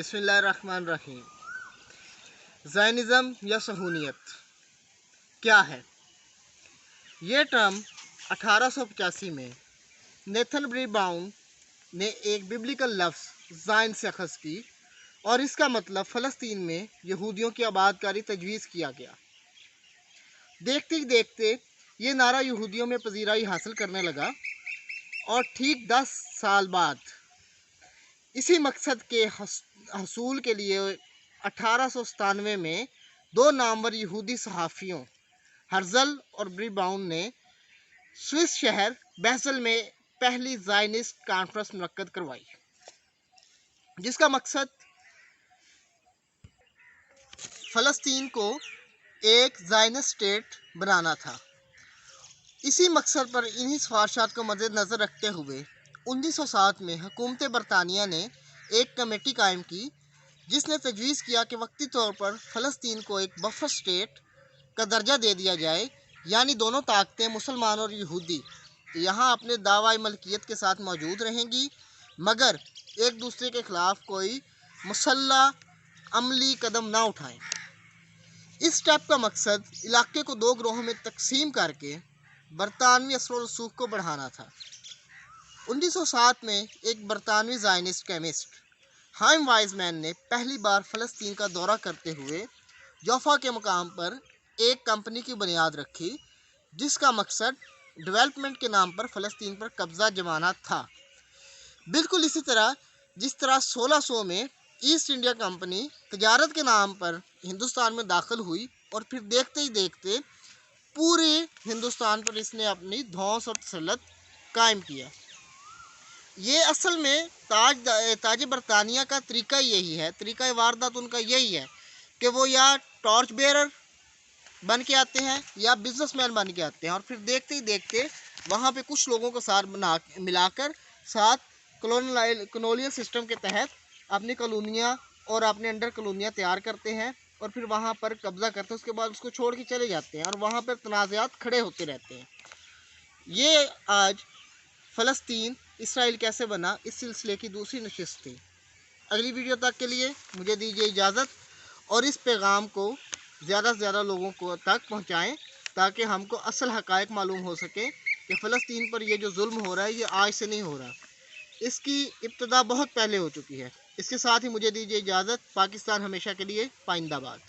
बिस्मिल्लाहिर्रहमानिर्रहीम। ज़ायनिज़्म या सहूनियत क्या है? ये टर्म 1885 में नेथन ब्राउन ने एक बिब्लिकल लफ्ज़ ज़ायन से अख़ज़ की और इसका मतलब फ़लस्तीन में यहूदियों की आबादकारी तजवीज़ किया गया। देखते ही देखते ये नारा यहूदियों में पजीराई हासिल करने लगा और ठीक 10 साल बाद इसी मकसद के हसूल के लिए 1897 में दो नामवर यहूदी सहाफ़ियों हर्ज़ल और ब्राउन ने स्विस शहर बेसेल में पहली ज़ायनिस्ट कॉन्फ्रेंस मुनक्कद करवाई, जिसका मकसद फ़लस्तीन को एक ज़ायनिस्ट स्टेट बनाना था। इसी मकसद पर इन्हीं सिफारिशात को मद्देनज़र रखते हुए 1907 में हुकूमत बरतानिया ने एक कमेटी कायम की, जिसने तजवीज़ किया कि वक्ती तौर पर फ़लस्तीन को एक बफर स्टेट का दर्जा दे दिया जाए, यानी दोनों ताकतें मुसलमान और यहूदी यहाँ अपने दावाए मलकियत के साथ मौजूद रहेंगी, मगर एक दूसरे के ख़िलाफ़ कोई मुसल्लह अमली कदम ना उठाएं। इस स्टेप का मकसद इलाके को दो ग्रोहों में तकसीम करके बरतानवी असर व रसूख को बढ़ाना था। 1907 में एक बरतानवी ज़ायनिस्ट केमिस्ट हाइम वाइज़मैन ने पहली बार फ़लस्तीन का दौरा करते हुए जोफ़ा के मुकाम पर एक कंपनी की बुनियाद रखी, जिसका मकसद डेवलपमेंट के नाम पर फ़लस्तीन पर कब्ज़ा जमाना था। बिल्कुल इसी तरह जिस तरह 1600 में ईस्ट इंडिया कंपनी तजारत के नाम पर हिंदुस्तान में दाखिल हुई और फिर देखते ही देखते पूरे हिंदुस्तान पर इसने अपनी धौंस और तसल्लुत कायम किया। ये असल में ताज बरतानिया का तरीका यही है, तरीका वारदात उनका यही है कि वो या टॉर्च बेरर बन के आते हैं या बिजनेसमैन बन के आते हैं और फिर देखते ही देखते वहाँ पे कुछ लोगों को साथ मिलाकर साथ कॉलोनियल सिस्टम के तहत अपनी कॉलोनियाँ और अपने अंडर कॉलोनियाँ तैयार करते हैं और फिर वहाँ पर कब्ज़ा करते हैं। उसके बाद उसको छोड़ के चले जाते हैं और वहाँ पर तनाज़ात खड़े होते रहते हैं। ये आज फ़लस्तीन इसराइल कैसे बना, इस सिलसिले की दूसरी नशिस्त थी। अगली वीडियो तक के लिए मुझे दीजिए इजाज़त और इस पैगाम को ज़्यादा से ज़्यादा लोगों को तक पहुँचाएँ, ताकि हमको असल हक़ाइक़ मालूम हो सके कि फ़लस्तीन पर ये जो जुल्म हो रहा है ये आज से नहीं हो रहा, इसकी इब्तिदा बहुत पहले हो चुकी है। इसके साथ ही मुझे दीजिए इजाज़त। पाकिस्तान हमेशा के लिए पाइंदाबाद।